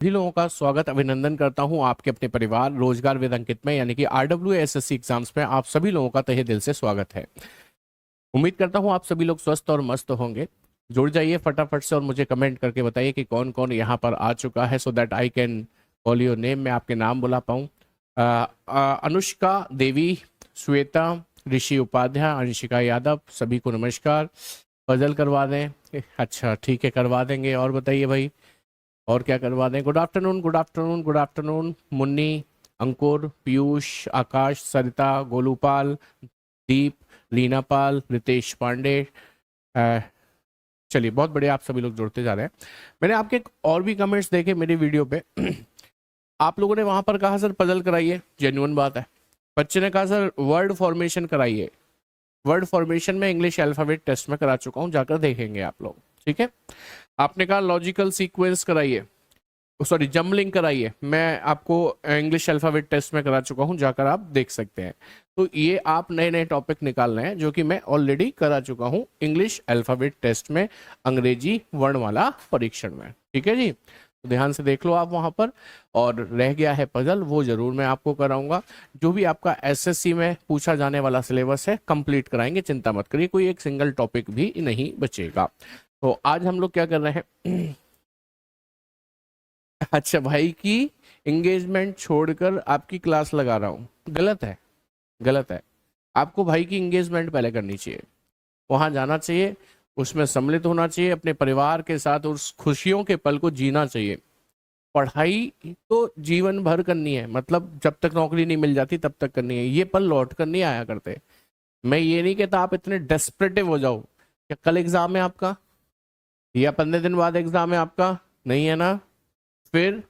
सभी लोगों का स्वागत अभिनंदन करता हूं आपके अपने परिवार रोजगार वेद अंकित में यानी कि RWSSC एग्जाम्स में आप सभी लोगों का तहे दिल से स्वागत है। उम्मीद करता हूं आप सभी लोग स्वस्थ और मस्त होंगे। जुड़ जाइए फटाफट से और मुझे कमेंट करके बताइए कि कौन कौन यहां पर आ चुका है, so that I can call your name, मैं आपके नाम बुला पाऊं। अनुष्का देवी, श्वेता, ऋषि उपाध्याय, अंशिका यादव, सभी को नमस्कार। पजल करवा दें? अच्छा ठीक है, करवा देंगे। और बताइए भाई, और क्या करवा दें? Good afternoon, good afternoon, good afternoon. Munni, Ankur, Piyush, Akash, Sarita, Golupal, Deep, Leena Pal, Ritesh Pandey. अ, चलिए बहुत बढ़िया, आप सभी लोग जुड़ते जा रहे हैं। मैंने आपके और भी कमेंट्स देखे मेरी वीडियो पे। आप लोगों ने वहां पर कहा सर पजल कराइए, जेन्युइन बात है। बच्चे ने कहा सर वर्ड फॉर्मेशन कराइए। वर्ड फॉर्मेशन में इंग्लिश अल्फाबेट टेस्ट में करा चुका हूं, जाकर देखेंगे आप लोग, ठीक है। आपने कहा लॉजिकल सीक्वेंस कराइए, सॉरी जम्बलिंग कराइए, मैं आपको इंग्लिश अल्फाबेट टेस्ट में करा चुका हूं, जाकर आप देख सकते हैं। तो ये आप नए नए टॉपिक निकाल रहे हैं जो कि मैं ऑलरेडी करा चुका हूं इंग्लिश अल्फाबेट टेस्ट में, अंग्रेजी वर्णमाला परीक्षण में, ठीक है जी। तो ध्यान से देख लो आप वहां पर। और रह गया है पजल, वो जरूर मैं आपको कराऊंगा। जो भी आपका एसएससी में पूछा जाने वाला सिलेबस है कंप्लीट कराएंगे, चिंता मत करिए, कोई एक सिंगल टॉपिक भी नहीं बचेगा। तो आज हम लोग क्या कर रहे हैं? अच्छा, भाई की एंगेजमेंट छोड़कर आपकी क्लास लगा रहा हूँ, गलत है, गलत है। आपको भाई की एंगेजमेंट पहले करनी चाहिए, वहां जाना चाहिए, उसमें सम्मिलित होना चाहिए, अपने परिवार के साथ उस खुशियों के पल को जीना चाहिए। पढ़ाई तो जीवन भर करनी है, मतलब जब तक नौकरी नहीं मिल जाती तब तक करनी है, ये पल लौट कर नहीं आया करते। मैं ये नहीं कहता आप इतने डेस्परेटिव हो जाओ। क्या कल एग्जाम है आपका, या 15 दिन बाद एग्जाम है आपका? नहीं है ना? फिर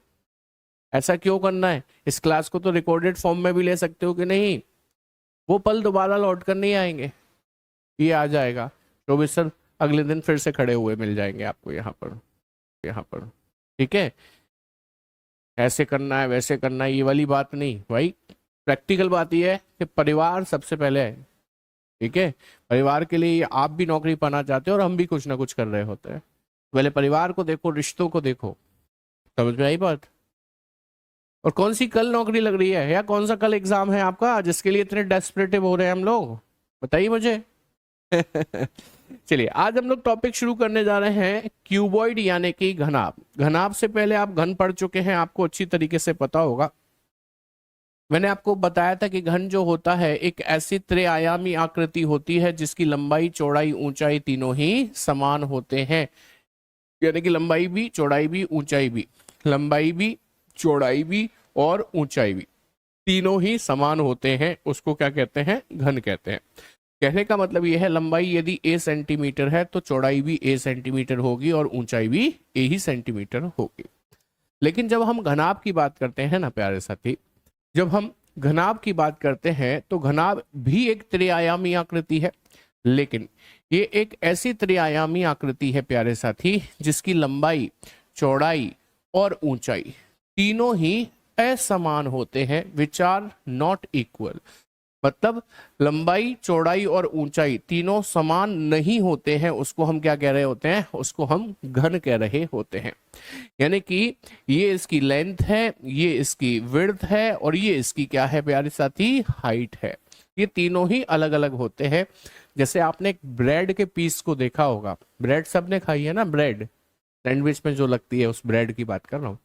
ऐसा क्यों करना है? इस क्लास को तो रिकॉर्डेड फॉर्म में भी ले सकते हो कि नहीं। वो पल दोबारा लौट कर नहीं आएंगे, ये आ जाएगा। तो सर अगले दिन फिर से खड़े हुए मिल जाएंगे आपको यहाँ पर, यहाँ पर, ठीक है। ऐसे करना है वैसे करना है, ये वाली बात नहीं भाई। प्रैक्टिकल बात ये है कि परिवार सबसे पहले है, ठीक है। परिवार के लिए आप भी नौकरी पाना चाहते हो और हम भी कुछ ना कुछ कर रहे होते हैं। पहले परिवार को देखो, रिश्तों को देखो, समझ में आई बात? और कौन सी कल नौकरी लग रही है, या कौन सा कल एग्जाम है आपका जिसके लिए इतने डेस्परेटिव हो रहे हैं हम लोग? बताइए मुझे। चलिए आज हम लोग टॉपिक शुरू करने जा रहे हैं क्यूबॉइड यानी कि घनाभ। घनाभ से पहले आप घन पढ़ चुके हैं, आपको अच्छी तरीके से पता होगा। मैंने आपको बताया था कि घन जो होता है एक ऐसी त्रिआयामी आकृति होती है जिसकी लंबाई चौड़ाई ऊंचाई तीनों ही समान होते हैं। यानी कि लंबाई भी चौड़ाई भी ऊंचाई भी, लंबाई भी चौड़ाई भी और ऊंचाई भी तीनों ही समान होते हैं, उसको क्या कहते हैं? घन कहते हैं। कहने का मतलब यह है लंबाई यदि a सेंटीमीटर है तो चौड़ाई भी a सेंटीमीटर होगी और ऊंचाई भी a ही सेंटीमीटर होगी। लेकिन जब हम घनाभ की बात करते हैं ना प्यारे साथी, जब हम घनाभ की बात करते हैं तो घनाभ भी एक त्रिआयामी आकृति है, लेकिन ये एक ऐसी त्रिआयामी आकृति है प्यारे साथी जिसकी लंबाई चौड़ाई और ऊंचाई तीनों ही असमान होते हैं, विच आर नॉट इक्वल। मतलब लंबाई चौड़ाई और ऊंचाई तीनों समान नहीं होते हैं, उसको हम क्या कह रहे होते हैं? उसको हम घन कह रहे होते हैं। यानी कि ये इसकी लेंथ है, ये इसकी विड्थ है और ये इसकी क्या है प्यारे साथी? हाइट है। ये तीनों ही अलग अलग होते हैं। जैसे आपने एक ब्रेड के पीस को देखा होगा, ब्रेड सबने खाई है ना, ब्रेड सैंडविच में जो लगती है, उस ब्रेड की बात कर रहा हूँ।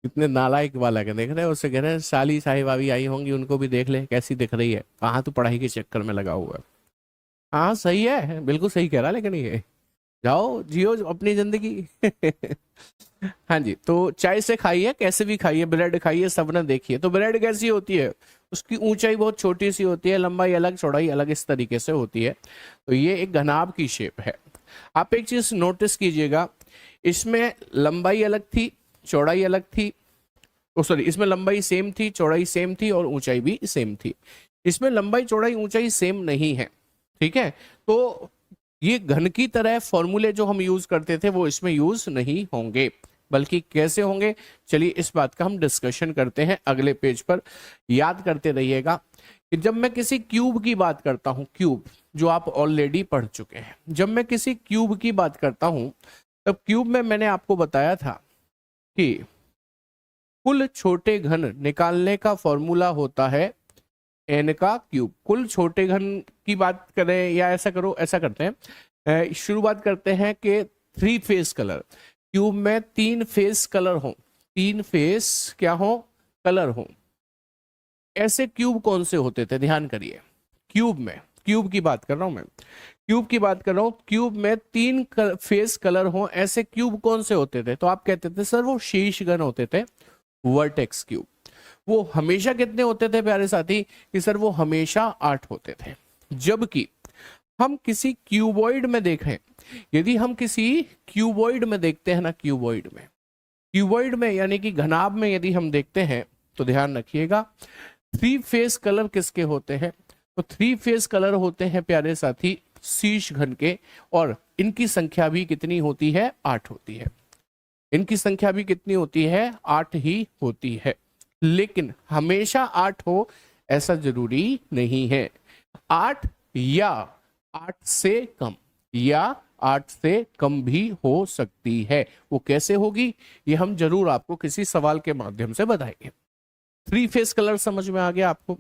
कितने नालायक वाला के देख रहे हैं, उससे कह रहे हैं साली साहिबा भी आई होंगी, उनको भी देख ले कैसी दिख रही है, कहाँ तू पढ़ाई के चक्कर में लगा हुआ है। हाँ सही है, बिल्कुल सही कह रहा, लेकिन ये जाओ जियो अपनी जिंदगी। हाँ जी, तो चाय से खाइए, कैसे भी खाइए, ब्रेड खाइए, सबने देखिए। तो ब्रेड कैसी होती है? उसकी ऊंचाई बहुत छोटी सी होती है, लंबाई अलग चौड़ाई अलग इस तरीके से होती है। तो ये एक घनाभ की शेप है। आप एक चीज नोटिस कीजिएगा, इसमें लंबाई अलग थी, चौड़ाई अलग थी, ओ सॉरी, इसमें लंबाई सेम थी, चौड़ाई सेम थी और ऊंचाई भी सेम थी। इसमें लंबाई चौड़ाई ऊंचाई सेम नहीं है, ठीक है। तो ये घन की तरह फॉर्मूले जो हम यूज करते थे वो इसमें यूज नहीं होंगे। बल्कि कैसे होंगे। चलिए इस बात का हम डिस्कशन करते हैं अगले पेज पर। याद करते रहिएगा कि जब मैं किसी क्यूब की बात करता हूं, क्यूब जो आप ऑलरेडी पढ़ चुके हैं, जब मैं किसी क्यूब की बात करता हूं तब क्यूब में मैंने आपको बताया था कि कुल छोटे घन निकालने का फॉर्मूला होता है एन का क्यूब। कुल छोटे घन की बात करें या ऐसा करो, ऐसा करते हैं, शुरुआत करते हैं कि 3 फेस कलर, क्यूब में 3 फेस कलर हो, 3 फेस क्या हो, कलर हो। ऐसे क्यूब कौन से होते थे, ध्यान करिए। क्यूब में, क्यूब की बात कर रहा हूं मैं, क्यूब की बात कर रहा हूं, क्यूब में 3 फेस कलर हो, ऐसे क्यूब कौन से होते थे। तो आप कहते थे सर वो शीर्ष घन होते थे, वर्टेक्स क्यूब। वो हमेशा कितने होते थे प्यारे साथी, कि सर वो हमेशा 8 होते थे। जबकि हम किसी क्यूबॉइड में देखें, यदि हम किसी क्यूबॉइड में देखते हैं ना, क्यूबॉइड में यानी कि घनाभ में यदि हम देखते हैं तो ध्यान रखिएगा 3 फेस कलर किसके होते हैं। तो 3 फेस कलर होते हैं प्यारे साथी शीर्ष घन के, और इनकी संख्या भी कितनी होती है, 8 होती है। इनकी संख्या भी कितनी होती है, 8 ही होती है। लेकिन हमेशा 8 हो ऐसा जरूरी नहीं है। 8 या 8 से कम, या 8 से कम भी हो सकती है। वो कैसे होगी ये हम जरूर आपको किसी सवाल के माध्यम से बताएंगे। 3 फेस कलर समझ में आ गया आपको।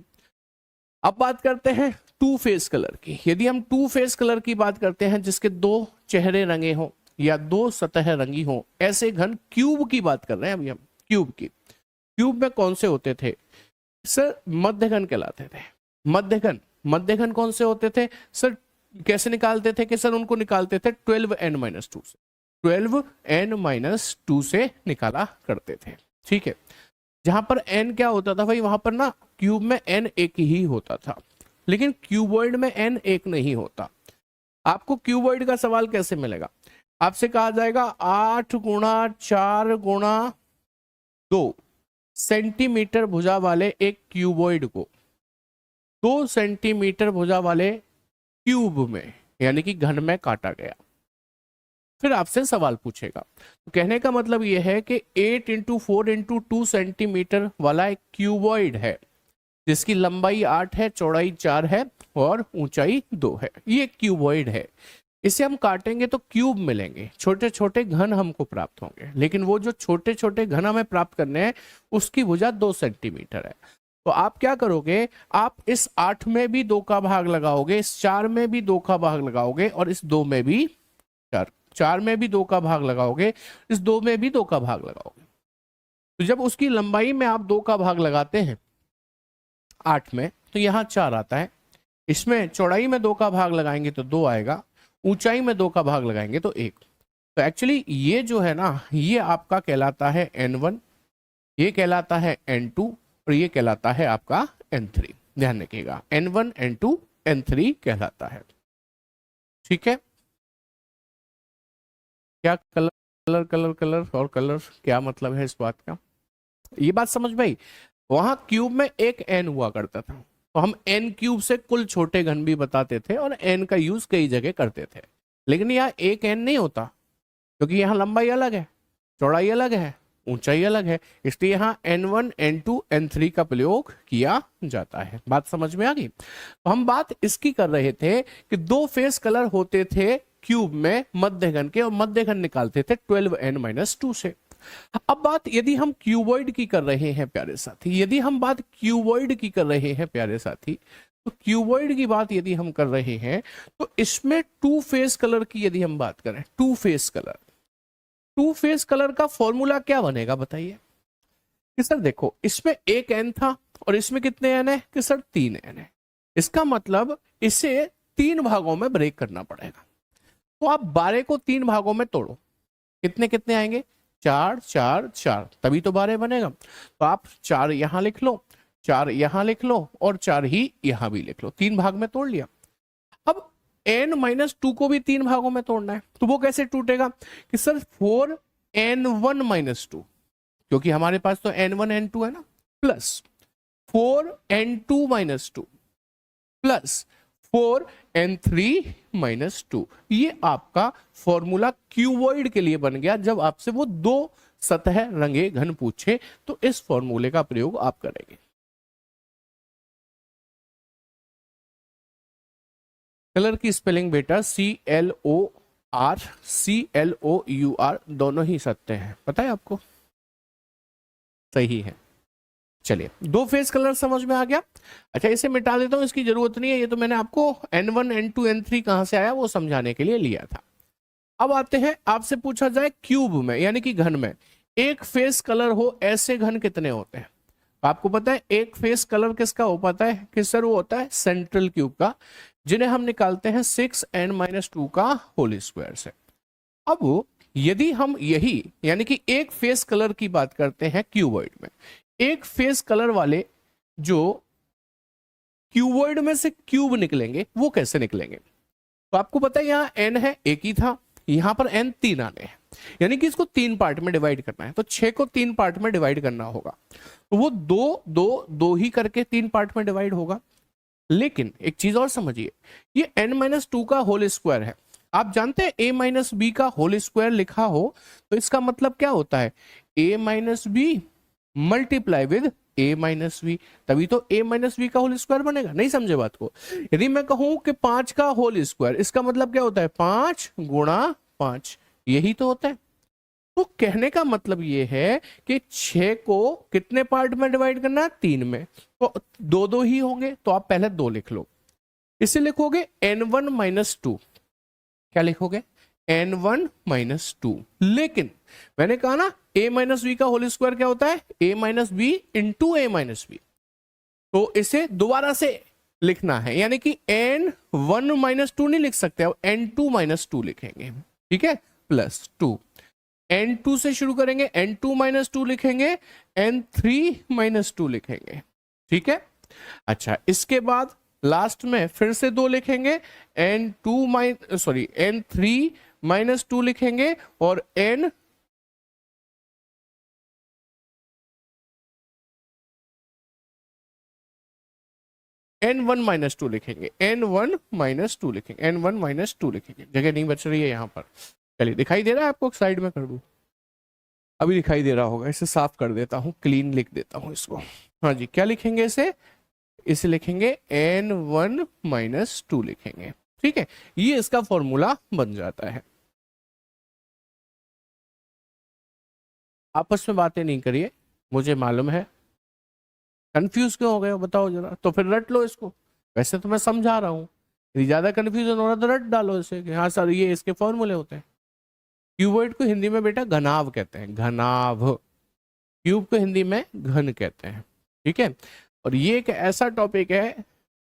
अब बात करते हैं 2 फेस कलर की। यदि हम 2 फेस कलर की बात करते हैं जिसके 2 चेहरे रंगे हों या 2 सतह रंगी हों, ऐसे घन क्यूब की बात कर रहे हैं अभी हम, क्यूब की। क्यूब में कौन से होते थे सर, मध्यघन कहलाते थे। मध्यघन, मध्यघन कौन से होते थे सर, कैसे निकालते थे कि सर उनको निकालते थे 12n-2 से, 12n-2 से निकाला करते थे। ठीक है, जहां पर n क्या होता था भाई, वहां पर ना क्यूब में n एक ही होता था, लेकिन क्यूबॉइड में n एक नहीं होता। आपको क्यूबॉइड का सवाल कैसे मिलेगा, आपसे कहा जाएगा 8 गुणा 4 गुणा 2 सेंटीमीटर भुजा वाले एक क्यूबॉइड को 2 सेंटीमीटर भुजा वाले क्यूब में यानी कि घन में काटा गया। फिर आपसे सवाल पूछेगा, तो कहने का मतलब यह है कि 8 × 4 × 2 सेंटीमीटर वाला एक क्यूबॉइड है जिसकी लंबाई 8 है, चौड़ाई 4 है और ऊंचाई 2 है। ये क्यूबॉइड है। इसे हम काटेंगे तो क्यूब मिलेंगे, छोटे छोटे घन हमको प्राप्त होंगे, लेकिन वो जो छोटे छोटे घन हमें प्राप्त करने हैं उसकी भुजा 2 सेंटीमीटर है। तो आप क्या करोगे, आप इस 8 में भी 2 का भाग लगाओगे, इस 4 में भी 2 का भाग लगाओगे और इस 2 में भी 4 में भी 2 का भाग लगाओगे, इस 2 में भी 2 का भाग लगाओगे। तो जब उसकी लंबाई में आप 2 का भाग लगाते हैं 8 में, तो यहाँ 4 आता है। इसमें चौड़ाई में 2 का भाग लगाएंगे तो 2 आएगा, ऊंचाई में 2 का भाग लगाएंगे तो 1। तो एक्चुअली ये जो है ना, ये आपका कहलाता है n1, ये कहलाता है n2 और ये कहलाता है आपका n3। ध्यान रखिएगा, n1 n2 n3 कहलाता है। ठीक है, क्या कलर कलर कलर कलर और कलर क्या मतलब है इस बात का, ये बात समझ भाई। वहां क्यूब में एक n हुआ करता था, तो हम n क्यूब से कुल छोटे घन भी बताते थे और n का यूज कई जगह करते थे। लेकिन यहाँ एक n नहीं होता, क्योंकि यहाँ लंबाई अलग है, चौड़ाई अलग है, ऊंचाई अलग है, इसलिए यहाँ n1 n2 n3 का प्रयोग किया जाता है। बात समझ में आ गई। तो हम बात इसकी कर रहे थे कि 2 फेस कलर होते थे क्यूब में मध्यघन के, और मध्यघन निकालते थे 12n-2 से। अब बात यदि हम क्यूबॉइड की कर रहे हैं प्यारे साथी, यदि हम बात क्यूबॉइड की कर रहे हैं प्यारे साथी, तो क्यूबॉइड की बात यदि हम कर रहे हैं तो इसमें 2 फेस कलर की यदि हम बात करें, 2 फेस कलर, 2 फेस कलर का फॉर्मूला क्या बनेगा बताइए। कि सर देखो, इसमें एक n था और इसमें कितने n है, कि सर 3 n है। इसका मतलब इसे 3 भागों में ब्रेक करना पड़ेगा। तो आप 12 को 3 भागों में तोड़ो, कितने कितने आएंगे, 4 4 4, तभी तो 12 बनेगा। तो आप 4 यहां लिख लो, 4 यहां लिख लो और 4 ही यहां भी लिख लो, 3 भाग में तोड़ लिया। अब n-2 को भी 3 भागों में तोड़ना है, तो वो कैसे टूटेगा, कि सर 4n1-2, क्योंकि हमारे पास तो n1 n2 है ना, प्लस 4n2-2 प्लस 4n3-2। ये आपका फॉर्मूला क्यूबॉइड के लिए बन गया जब आपसे वो 2 सतह रंगे घन पूछे तो इस फॉर्मूले का प्रयोग आप करेंगे। कलर की स्पेलिंग बेटा CLOR CLOUR दोनों ही सत्य हैं, पता है आपको, सही है। चलिए, दो फेस कलर समझ में आ गया। अच्छा, इसे मिटा देता हूं, इसकी जरूरत नहीं है, ये तो मैंने आपको N1 N2 N3 कहां से आया वो समझाने के लिए लिया था। अब आते हैं, आपसे पूछा जाए क्यूब में यानी कि घन में एक फेस कलर हो, ऐसे घन कितने होते हैं? आपको पता है एक फेस कलर किसका हो पाता है कि सर वो होता है सेंट्रल क्यूब का, जिन्हें हम निकालते हैं 6n-2 का होल स्क्वायर से। अब यदि हम यही यानी कि एक फेस कलर की बात करते हैं क्यूबॉइड में, एक फेस कलर वाले जो क्यूबॉइड में से क्यूब निकलेंगे वो कैसे निकलेंगे? तो आपको पता है यहाँ n है, एक ही था, यहां पर n 3 आने हैं, यानी कि इसको 3 पार्ट में डिवाइड करना है, तो 6 को 3 पार्ट में डिवाइड करना होगा, तो वो 2 2 2 ही करके 3 पार्ट में डिवाइड होगा। लेकिन एक चीज और समझिए, ये n-2 का होल स्क्वायर है, आप जानते हैं a-b का होल स्क्वायर लिखा हो तो इसका मतलब क्या होता है, a-b मल्टीप्लाई विद a-v, तभी तो a-v का होल स्क्वायर बनेगा। नहीं समझे बात को? यदि मैं कहूं कि 5 का होल स्क्वायर, इसका मतलब क्या होता है 5 गुणा 5, यही तो होता है। तो कहने का मतलब ये है कि 6 को कितने पार्ट में डिवाइड करना है, 3 में, तो 2 2 ही होंगे, तो आप पहले 2 लिख लो, इसे लिखोगे n1-2, क्या लिखोगे n1-2। लेकिन मैंने कहा ना a-v का होल स्क्वायर क्या होता है a-b इंटू a-v, तो इसे दोबारा से लिखना है, यानी कि n1-2 नहीं लिख सकते, अब n2-2 लिखेंगे, ठीक है, प्लस 2, n2 से शुरू करेंगे, n2-2 लिखेंगे, n3-2 लिखेंगे, ठीक है। अच्छा, इसके बाद लास्ट में फिर से 2 लिखेंगे, n3-2 लिखेंगे और n1-2 लिखेंगे, n1-2 लिखेंगे, n1-2 लिखेंगे, जगह नहीं बच रही है यहां पर। चलिए, दिखाई दे रहा है आपको? साइड में कर दूं, अभी दिखाई दे रहा होगा, इसे साफ कर देता हूं, क्लीन लिख देता हूं इसको। हाँ जी, क्या लिखेंगे इसे लिखेंगे n1-2 लिखेंगे, ठीक है, ये इसका फॉर्मूला बन जाता है। आपस में बातें नहीं करिए, मुझे मालूम है कंफ्यूज क्यों हो गए हो, बताओ जरा, तो फिर रट लो इसको, वैसे तो मैं समझा रहा हूं, यदि ज्यादा कंफ्यूजन हो रहा तो रट डालो इसे कि हाँ सर ये इसके फॉर्मूले होते हैं। क्यूबॉइड को हिंदी में बेटा घनाभ कहते हैं, घनाभ, क्यूब को हिंदी में घन कहते हैं, ठीक है। और ये एक ऐसा टॉपिक है,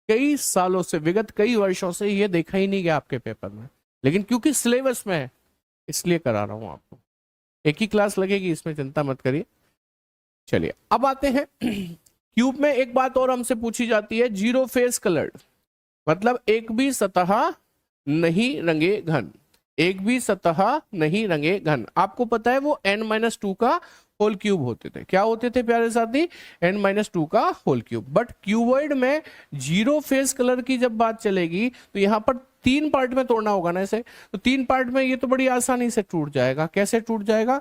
कई सालों से, विगत कई वर्षों से ये देखा ही नहीं गया आपके पेपर में, लेकिन क्योंकि सिलेबस में है इसलिए करा रहा हूं आपको, एक ही क्लास लगेगी, इसमें चिंता मत करिए। चलिए, अब आते हैं क्यूब में एक बात और हमसे पूछी जाती है, जीरो फेस कलर्ड, मतलब एक भी सतह नहीं रंगे घन, एक भी सतह नहीं रंगे घन। आपको पता है वो n-2 का होल क्यूब होते थे, क्या होते थे प्यारे साथी, n-2 का होल क्यूब। बट क्यूबॉइड में जीरो फेस कलर की जब बात चलेगी तो यहाँ पर 3 पार्ट में तोड़ना होगा ना इसे, तो 3 पार्ट में ये तो बड़ी आसानी से टूट जाएगा। कैसे टूट जाएगा,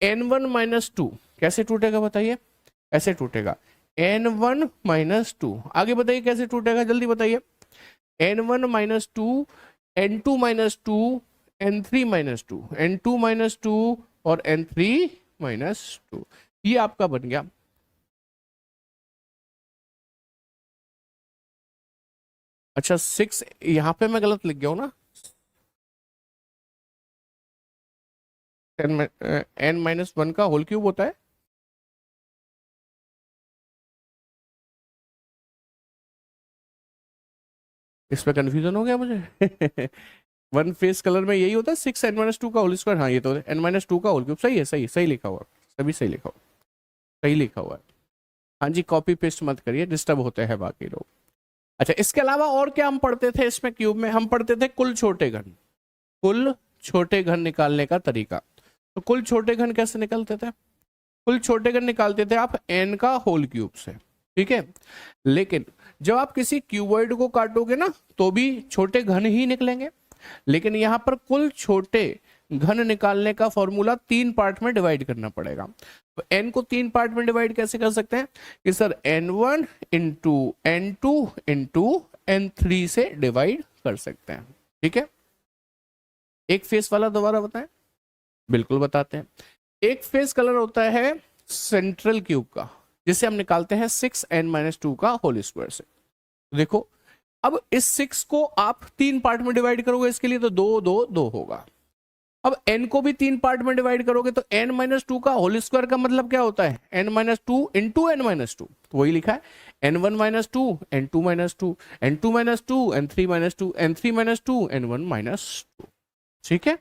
n1-2 कैसे टूटेगा बताइए, ऐसे टूटेगा n1-2, आगे बताइए कैसे टूटेगा, जल्दी बताइए, n1-2, n2-2, n3-2, n2-2 और n3-2, ये आपका बन गया। अच्छा, 6 यहां पे मैं गलत लिख गया हूं ना, n-1 का होल क्यूब होता है, इसमें कंफ्यूजन हो गया मुझे वन फेस कलर में यही होता है 6n-2 का होल स्क्वायर, हाँ ये तो n-2 का होल क्यूब, सही है, सही सही लिखा हुआ, सभी सही लिखा हुआ, सही लिखा हुआ है। हाँ जी, कॉपी पेस्ट मत करिए, डिस्टर्ब होते हैं बाकी लोग। अच्छा, इसके अलावा और क्या हम पढ़ते थे इसमें क्यूब में, हम पढ़ते थे कुल छोटे घन, कुल छोटे घन निकालने का तरीका। तो कुल छोटे घन कैसे निकलते थे, कुल छोटे घन निकालते थे आप n का होल क्यूब से, ठीक है। लेकिन जब आप किसी क्यूबॉइड को काटोगे ना तो भी छोटे घन ही निकलेंगे, लेकिन यहां पर कुल छोटे घन निकालने का फॉर्मूला 3 पार्ट में डिवाइड करना पड़ेगा। तो n को 3 पार्ट में डिवाइड कैसे कर सकते हैं कि sir n1 into n2 into n3 से डिवाइड कर सकते हैं। ठीक है, एक फेस वाला दोबारा बताएं, बिल्कुल बताते हैं। एक फेस कलर होता है सेंट्रल क्यूब का, जिसे हम निकालते हैं 6n-2 का होल स्क्वायर से। देखो अब इस 6 को आप 3 पार्ट में डिवाइड करोगे इसके लिए, तो 2 2 2 होगा। अब n को भी 3 पार्ट में डिवाइड करोगे तो n-2 का होल स्क्वायर का मतलब क्या होता है, n-2 इंटू n-2। तो वही लिखा है n1-2 n2-2 n2-2 n3-2 n3-2 n1-2। ठीक है,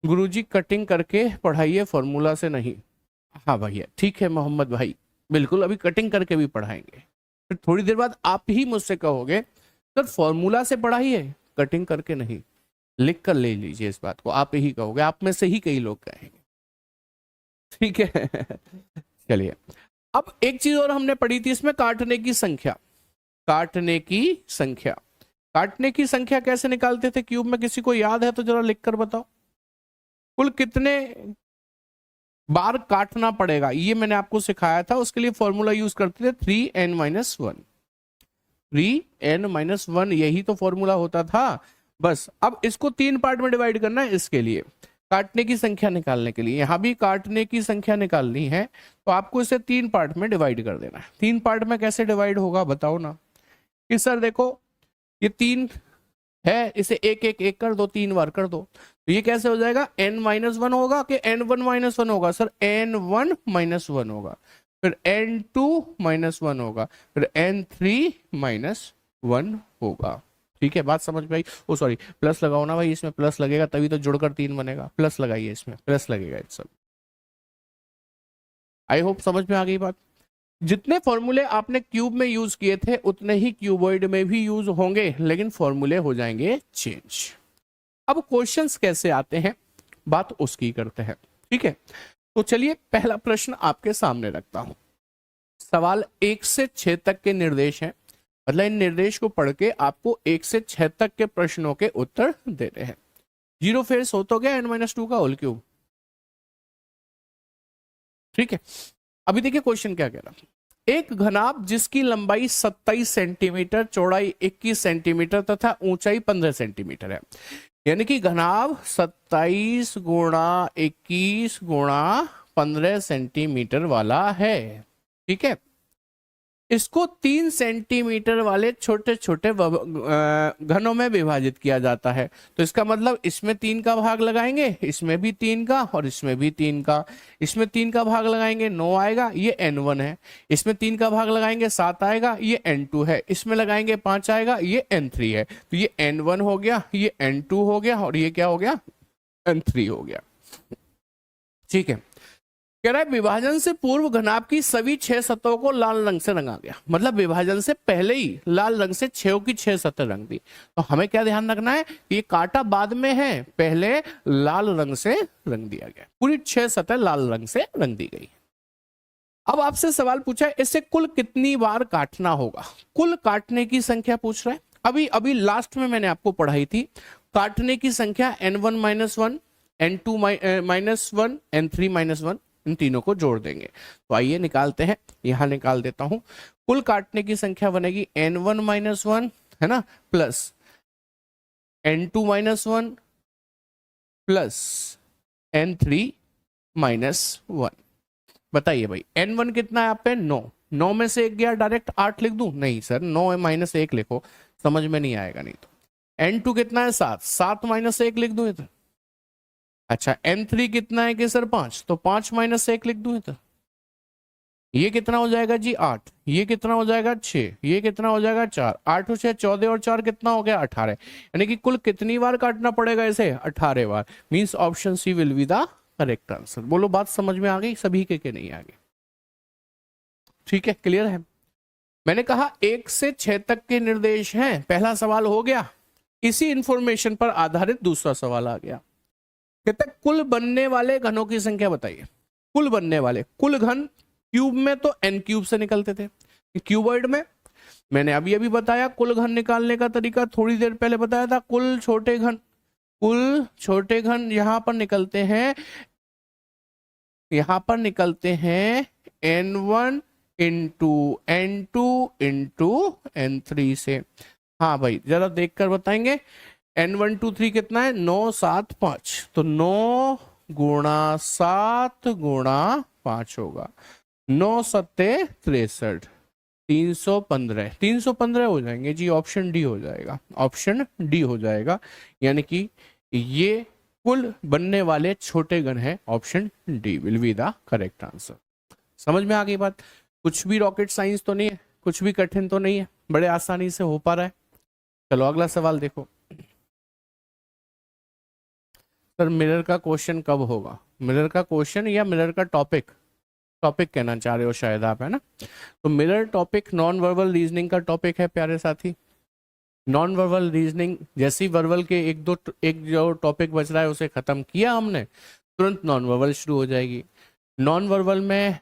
गुरुजी कटिंग करके पढ़ाइए, फॉर्मूला से नहीं। हाँ भैया ठीक है मोहम्मद भाई, बिल्कुल अभी कटिंग करके भी पढ़ाएंगे। फिर थोड़ी देर बाद आप ही मुझसे कहोगे सर फॉर्मूला से पढ़ाइए, कटिंग करके नहीं। लिख कर ले लीजिए इस बात को, आप ही कहोगे, आप में से ही कई लोग कहेंगे। ठीक है चलिए, अब एक चीज और हमने पढ़ी थी इसमें, काटने की संख्या। काटने की संख्या, काटने की संख्या कैसे निकालते थे क्यूब में, किसी को याद है तो जरा लिख कर बताओ। कुल कितने बार काटना पड़ेगा ये मैंने आपको सिखाया था, उसके लिए फॉर्मूला यूज करते थे 3n-1। 3n-1 यही तो फॉर्मूला होता था। बस अब इसको 3 पार्ट में डिवाइड करना है, इसके लिए काटने की संख्या निकालने के लिए, यहां भी काटने की संख्या निकालनी है तो आपको इसे 3 पार्ट में डिवाइड कर देना है। 3 पार्ट में कैसे डिवाइड होगा बताओ ना कि सर देखो ये 3 है, इसे एक एक एक कर दो, 3 बार कर दो, तो ये कैसे हो जाएगा, n-1 होगा कि n1-1 होगा, सर n1-1 होगा, फिर n2-1 होगा, फिर n3-1 होगा। ठीक है, बात समझ में आई? ओ सॉरी, प्लस लगाओ ना भाई, इसमें प्लस लगेगा तभी तो जुड़कर 3 बनेगा, प्लस लगाइए, इसमें प्लस लगेगा। इस सब आई होप समझ में आ गई बात। जितने फॉर्मूले आपने क्यूब में यूज किए थे उतने ही क्यूबॉइड में भी यूज होंगे, लेकिन फॉर्मूले हो जाएंगे चेंज। अब क्वेश्चंस कैसे आते हैं बात उसकी करते हैं। ठीक है, तो चलिए पहला प्रश्न आपके सामने रखता हूं। सवाल 1 से 6 तक के निर्देश हैं, मतलब इन निर्देश को पढ़ के आपको 1 से 6 तक के प्रश्नों के उत्तर देने हैं। जीरो फेस हो तो गया n-2 का होल क्यूब। ठीक है, अभी देखिए क्वेश्चन क्या कह रहा है। एक घनाभ जिसकी लंबाई 27 सेंटीमीटर, चौड़ाई 21 सेंटीमीटर तथा ऊंचाई 15 सेंटीमीटर है, यानी कि घनाभ 27 गुणा 21 गुणा 15 सेंटीमीटर वाला है। ठीक है, इसको 3 सेंटीमीटर वाले छोटे छोटे घनों में विभाजित किया जाता है। तो इसका मतलब इसमें 3 का भाग लगाएंगे, इसमें भी 3 का और इसमें भी 3 का। इसमें 3 का भाग लगाएंगे 9 आएगा, ये n1 है। इसमें 3 का भाग लगाएंगे 7 आएगा, ये n2 है। इसमें लगाएंगे 5 आएगा, ये n3 है। तो ये n1 हो गया, ये n2 हो गया और ये क्या हो गया, n3 हो गया। ठीक है, कह रहा है विभाजन से पूर्व घनाभ की सभी 6 सतहों को लाल रंग से रंगा गया, मतलब विभाजन से पहले ही लाल रंग से 6 की 6 सतह रंग दी। तो हमें क्या ध्यान रखना है, ये काटा बाद में है, पहले लाल रंग से रंग दिया गया, पूरी 6 सतह लाल रंग से रंग दी गई। अब आपसे सवाल पूछा है इसे कुल कितनी बार काटना होगा, कुल काटने की संख्या पूछ रहा है। अभी अभी लास्ट में मैंने आपको पढ़ाई थी काटने की संख्या n1-1 n2-1 n3-1, इन तीनों को जोड़ देंगे। तो आइए निकालते हैं, यहां निकाल देता हूं। कुल काटने की संख्या बनेगी n1-1 है ना, प्लस n2-1 प्लस n3-1। बताइए भाई n1 कितना है आप पे, 9। 9 में से 1 गया, डायरेक्ट 8 लिख दूं? नहीं सर, 9-1 लिखो, समझ में नहीं आएगा नहीं तो। n2 कितना है, 7। 7-1 लिख दूं इधर। अच्छा n3 कितना है कि सर 5, तो 5-1 लिख दूं इधर। ये कितना हो जाएगा जी 8, ये कितना हो जाएगा 6, ये कितना हो जाएगा 4। 8 और 6 14 और 4 कितना हो गया 18। यानी कि कुल कितनी बार काटना पड़ेगा इसे, 18 बार। Means option C will be the correct answer. बोलो बात समझ में आ गई सभी के नहीं आ गई? ठीक है, क्लियर है। मैंने कहा 1 से 6 तक के निर्देश हैं, पहला सवाल हो गया। इसी इंफॉर्मेशन पर आधारित दूसरा सवाल आ गया, कहते हैं कुल बनने वाले घनों की संख्या बताइए। कुल बनने वाले, कुल घन क्यूब में तो n क्यूब से निकलते थे, क्यूबॉइड में मैंने अभी अभी बताया कुल घन निकालने का तरीका, थोड़ी देर पहले बताया था। कुल छोटे घन यहाँ पर निकलते हैं, यहाँ पर निकलते हैं n1 into n2 into n3 से। हाँ भाई जरा देखकर बताएंगे। n1 2 3 कितना है, 9 7 5, तो 9 गुणा 7 गुणा 5 होगा, 9 सत्ते 63, 315, 315 हो जाएंगे जी। ऑप्शन डी हो जाएगा, ऑप्शन डी हो जाएगा, यानी कि ये कुल बनने वाले छोटे घन है। Option D will be the correct answer. समझ में आ गई बात? कुछ भी रॉकेट साइंस तो नहीं है, कुछ भी कठिन तो नहीं है, बड़े आसानी से हो पा रहा है। चलो अगला सवाल देखो। सर मिरर का क्वेश्चन कब होगा? मिरर का क्वेश्चन या मिरर का टॉपिक, टॉपिक कहना चाह रहे हो शायद आप, है ना? तो mirror topic non verbal reasoning का टॉपिक है प्यारे साथी। नॉन वर्बल रीजनिंग, जैसे ही वर्बल के एक जो टॉपिक बच रहा है उसे खत्म किया हमने, तुरंत नॉन वर्बल शुरू हो जाएगी। नॉन वर्बल में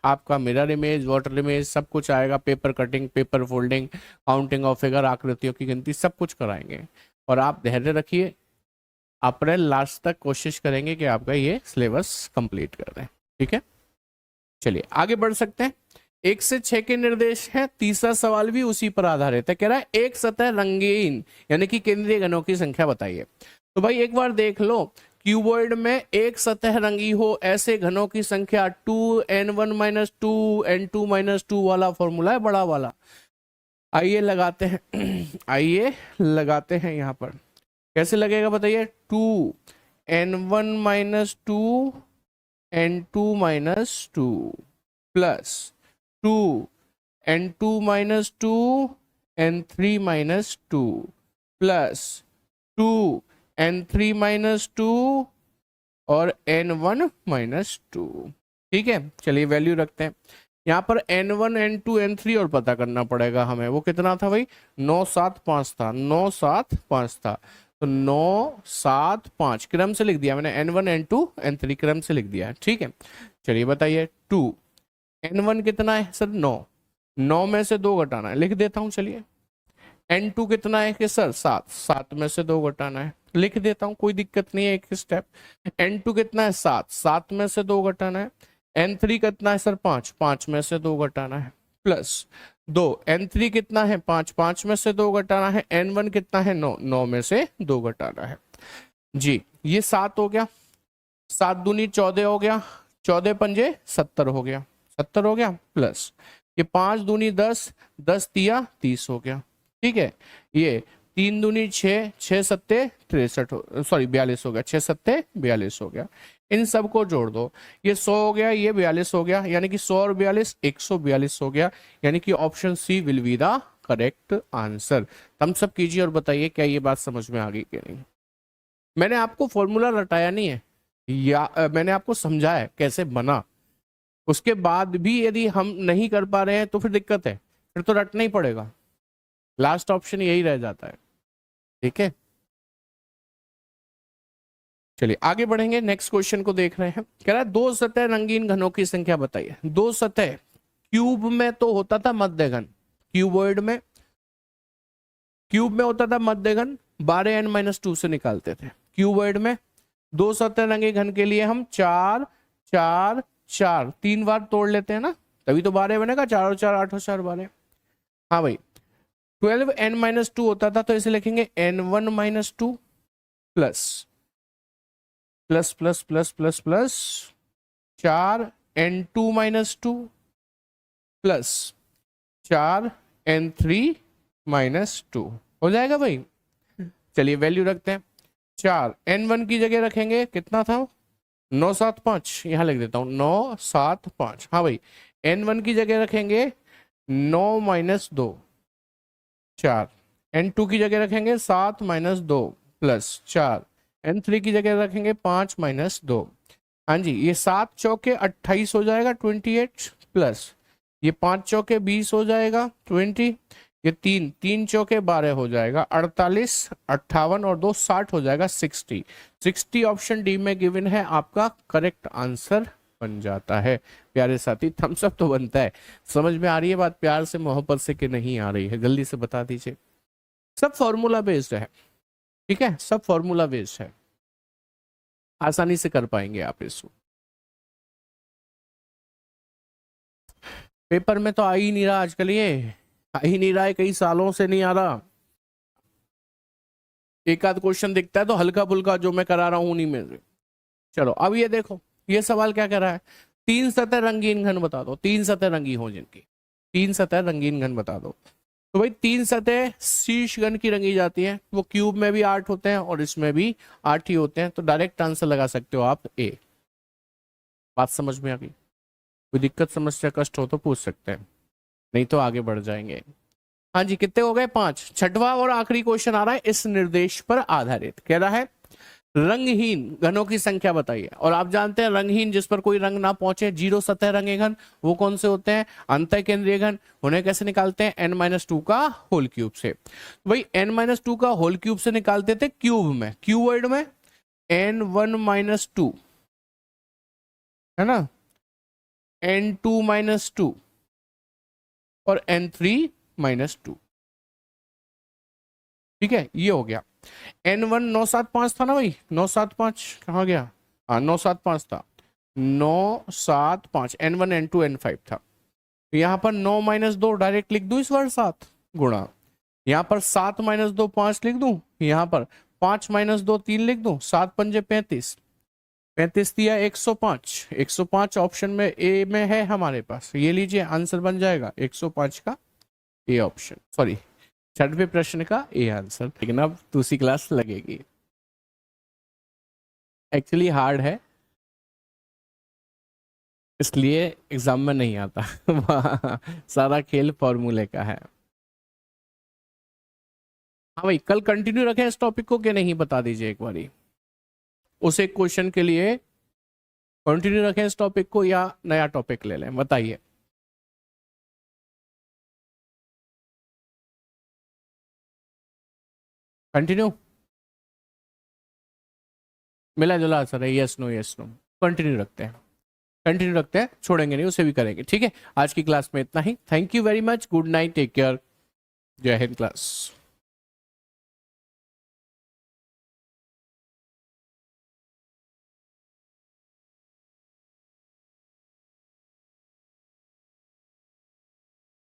आपका मिरर इमेज, वाटर इमेज सब कुछ आएगा, paper cutting, paper folding, counting of figure, आकृतियों की गिनती, सब कुछ कराएंगे। और आप धैर्य रखिए, अप्रैल लास्ट तक कोशिश करेंगे कि आपका ये सिलेबस कंप्लीट कर दें। ठीक है, चलिए आगे बढ़ सकते हैं। 1 से 6 के निर्देश है। तीसरा सवाल भी उसी पर आधारित है, कह रहा है एक सतह रंगीन यानी कि केंद्रीय घनों की संख्या बताइए। तो भाई एक बार देख लो, क्यूबॉइड में एक सतह रंगी हो ऐसे घनों की संख्या 2n1 - 2 n2 - 2 वाला फॉर्मूला है, बड़ा वाला। आइए लगाते हैं आइए लगाते हैं यहाँ पर। कैसे लगेगा बताइए? 2n1 - 2 n2 - 2 plus 2n2 - 2 n3 - 2 plus 2n3 - 2 और n1 - 2। ठीक है, चलिए वैल्यू रखते हैं यहाँ पर। n1 n2 n3 और पता करना पड़ेगा हमें, वो कितना था भाई? 9 7 5 था, 9 7 5 था, तो 9 7 5 क्रम से लिख दिया मैंने, n1 n2 n3 क्रम से लिख दिया। ठीक है, चलिए बताइए। 2 n1 कितना है सर? 9, 9 में से 2 घटाना है, लिख देता हूँ। चलिए n2 कितना है कि सर? 7, 7 में से 2 घटाना है, लिख देता हूँ, कोई दिक्कत नहीं है, एक स्टेप। n2 कितना है? 7, 7 में से 2 घटाना है। n3 कितना है सर? 5, 5 में से 2 घटाना है, प्लस 2। n3 कितना है? 5, 5 में से 2 घटाना है। n1 कितना है? 9, 9 में से 2 घटाना है जी। ये 7 हो गया, 7 दूनी 14 हो गया, 14 पंजे 70 हो गया, 70 हो गया, प्लस ये 5 दूनी 10, 10 तिया 30 हो गया। ठीक है, ये 3 दूनी 6, 6 सत्ते 63, सॉरी 42 हो गया, 6 सत्ते 42 हो गया। इन सबको जोड़ दो, ये 100 हो गया, ये 42 हो गया, यानी कि 100 और 42 142 हो गया, यानी कि option C will be the correct answer. Thumbs up कीजिए और बताइए क्या ये बात समझ में आ गई कि नहीं। मैंने आपको फॉर्मूला रटाया नहीं है, या मैंने आपको समझाया कैसे बना, उसके बाद भी यदि हम नहीं कर पा रहे हैं तो फिर दिक्कत है, फिर तो रटना ही पड़ेगा। लास्ट ऑप्शन यही रह जाता है। ठीक है, चलिए आगे बढ़ेंगे, नेक्स्ट क्वेश्चन को देख रहे हैं। कह रहा है 2 सतह रंगीन घनों की संख्या बताइए। 2 सतह, क्यूब में तो होता था मध्य घन, क्यूबॉइड में, क्यूब में होता था मध्य घन, 12n - 2 से निकालते थे। क्यूबॉइड में 2 सतह रंगे घन के लिए हम 4 4 4 3 बार तोड़ लेते हैं ना, तभी तो 12 बनेगा। 4 और 4 8 और 4 12। हाँ भाई, 12n - 2 होता था, तो इसे लिखेंगे n1 - 2 plus plus plus plus plus plus 4n2 - 2 plus 4n3 - 2 हो जाएगा भाई। चलिए वैल्यू रखते हैं। 4 n1 की जगह रखेंगे, कितना था? 9 7 5, यहाँ लिख देता हूँ 9 7 5। हाँ भाई, n1 की जगह रखेंगे 9 - 2 4, n2 की जगह रखेंगे 7 - 2 प्लस 4, n3 की जगह रखेंगे 5 - 2। हाँ जी, ये 7 चौके 28 हो जाएगा 28, प्लस ये 5 चौके 20 हो जाएगा 20, ये 3 चौके 12 हो जाएगा 48, 58 और 2 60 हो जाएगा 60। 60 ऑप्शन डी में गिवन है आपका करेक्ट आंसर बन जाता है। प्यारे साथी थम्स अप तो बनता है। समझ में आ रही है बात प्यार से मोहब्बत से कि नहीं आ रही है, जल्दी से बता दीजिए। सब फॉर्मूला बेस्ड है, ठीक है, सब फॉर्मूला बेस्ड है, आसानी से कर पाएंगे आप इसको। पेपर में तो आ ही नहीं रहा आजकल, ये आ ही नहीं रहा है, कई सालों से नहीं आ रहा। एक आध क्वेश्चन दिखता है तो हल्का फुल्का जो मैं करा रहा हूं उन्हीं में से। चलो अब ये देखो, ये सवाल क्या कह रहा है, तीन सतह रंगीन घन बता दो, तीन सतह रंगी हो जिनकी, तीन सतह रंगीन घन बता दो। तो भाई तीन सतह शीर्ष घन की रंगी जाती है, वो क्यूब में भी 8 होते हैं और इसमें भी 8 ही होते हैं, तो डायरेक्ट आंसर लगा सकते हो आप ए। बात समझ में आ गई? कोई दिक्कत समस्या कष्ट हो तो पूछ सकते हैं, नहीं तो आगे बढ़ जाएंगे। हाँ जी, कितने हो गए? 5। छठवां और आखिरी क्वेश्चन आ रहा है इस निर्देश पर आधारित, कह रहा है रंगहीन घनों की संख्या बताइए। और आप जानते हैं रंगहीन जिस पर कोई रंग ना पहुंचे, जीरो सतह रंगे घन, वो कौन से होते हैं? अंतः केंद्रीय घन। उन्हें कैसे निकालते हैं? n-2 का होल क्यूब से। भाई n-2 का होल क्यूब से निकालते थे क्यूब में, क्यूबॉइड में n1-2 है ना, n2-2 और n3-2, ठीक है, ये हो गया। n1 975 था ना भाई, 975 कहाँ गया? हाँ 975 था, 975 n1 n2 n5 था। यहाँ पर 9-2 डायरेक्ट लिख दूं इस बार 7 गुणा, यहाँ पर 7-2 5 लिख दूं, यहाँ पर 5-2 3 लिख दूं, 7-5 35, 35 दिया 105, 105 ऑप्शन में ए में है हमारे पास, ये लीजिए आंसर बन जाएगा 105 का ए ऑप्शन, सॉरी 6वें प्रश्न का ए आंसर। लेकिन अब दूसरी क्लास लगेगी, एक्चुअली हार्ड है इसलिए एग्जाम में नहीं आता सारा खेल फॉर्मूले का है। हाँ भाई कल कंटिन्यू रखें इस टॉपिक को कि नहीं, बता दीजिए एक बारी। उस एक क्वेश्चन के लिए कंटिन्यू रखें इस टॉपिक को या नया टॉपिक ले लें, बताइए। कंटिन्यू, मिला जुला आंसर है, yes no yes no. Continue रखते हैं, कंटिन्यू रखते हैं, छोड़ेंगे नहीं, उसे भी करेंगे, ठीक है। आज की क्लास में इतना ही, thank you very much, good night, take care, जय हिंद क्लास।